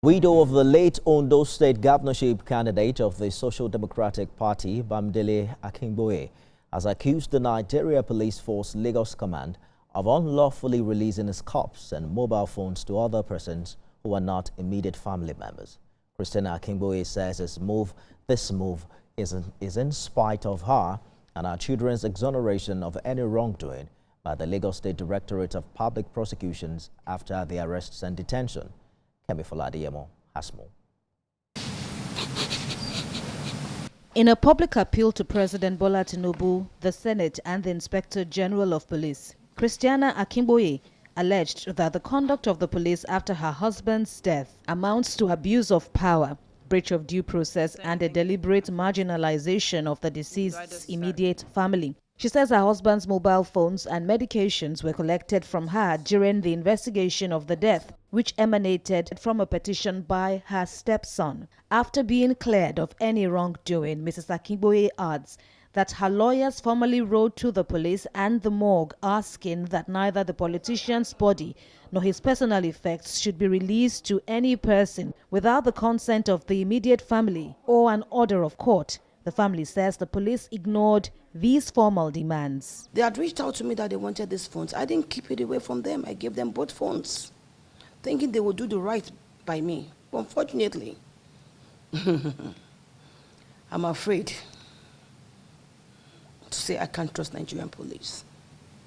Widow of the late Ondo State governorship candidate of the Social Democratic Party, Bamidele Akinboye, has accused the Nigeria Police Force Lagos Command of unlawfully releasing his cops and mobile phones to other persons who are not immediate family members. Christina Akinboye says this move is in spite of her and her children's exoneration of any wrongdoing by the Lagos State Directorate of Public Prosecutions after the arrests and detention. Kemi Foladiemo has more. In a public appeal to President Bola Tinubu, the Senate and the Inspector General of Police, Christiana Akinboye alleged that the conduct of the police after her husband's death amounts to abuse of power, breach of due process and a deliberate marginalization of the deceased's immediate family. She says her husband's mobile phones and medications were collected from her during the investigation of the death, which emanated from a petition by her stepson. After being cleared of any wrongdoing, Mrs. Akinboye adds that her lawyers formally wrote to the police and the morgue asking that neither the politician's body nor his personal effects should be released to any person without the consent of the immediate family or an order of court. The family says the police ignored these formal demands. They had reached out to me that they wanted these phones. I didn't keep it away from them. I gave them both phones, thinking they would do the right by me. But unfortunately, I'm afraid to say I can't trust Nigerian police.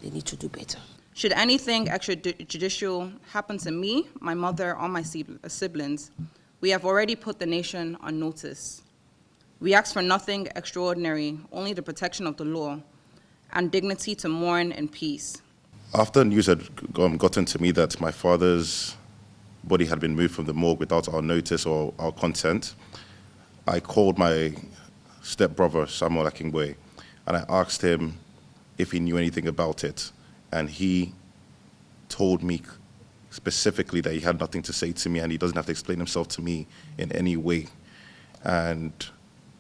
They need to do better. Should anything extrajudicial happen to me, my mother, or my siblings, we have already put the nation on notice. We ask for nothing extraordinary, only the protection of the law and dignity to mourn in peace. After news had gotten to me that my father's body had been moved from the morgue without our notice or our consent, I called my stepbrother, Samuel Akinboye, and I asked him if he knew anything about it. And he told me specifically that he had nothing to say to me and he doesn't have to explain himself to me in any way. And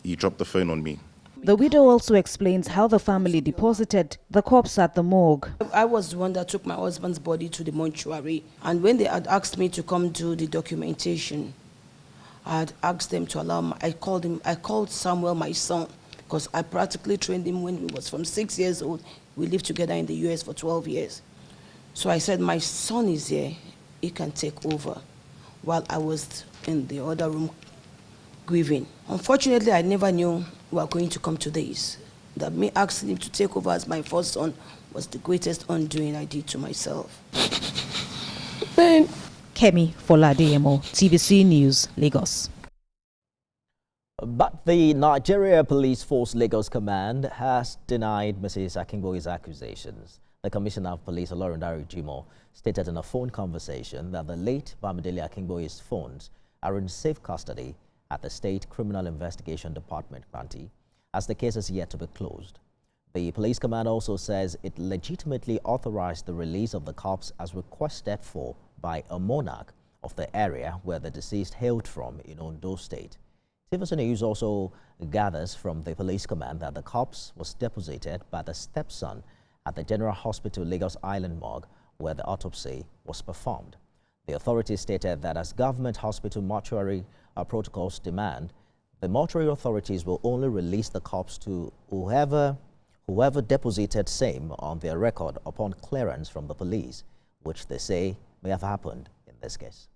he dropped the phone on me. The widow also explains how the family deposited the corpse at the morgue. I was the one that took my husband's body to the mortuary. And when they had asked me to come do the documentation, I had asked them to allow me. I called Samuel, my son, because I practically trained him when he was from 6 years old. We lived together in the US for 12 years. So I said, my son is here, he can take over, while I was in the other room grieving. Unfortunately, I never knew we were going to come to this. That me asking him to take over as my first son was the greatest undoing I did to myself. Kemi Foladiemo, TVC News, Lagos. But the Nigeria Police Force Lagos Command has denied Mrs. Akinboye's accusations. The Commissioner of Police, Olorundare Jimo, stated in a phone conversation that the late Bamidele Akinboye's phones are in safe custody at the State Criminal Investigation Department, Kranti, as the case is yet to be closed. The police command also says it legitimately authorized the release of the cops as requested for by a monarch of the area where the deceased hailed from in Ondo State. TVC News also gathers from the police command that the corpse was deposited by the stepson at the General Hospital Lagos Island morgue where the autopsy was performed. The authorities stated that as government hospital mortuary protocols demand, the mortuary authorities will only release the corpse to whoever deposited same on their record upon clearance from the police, which they say may have happened in this case.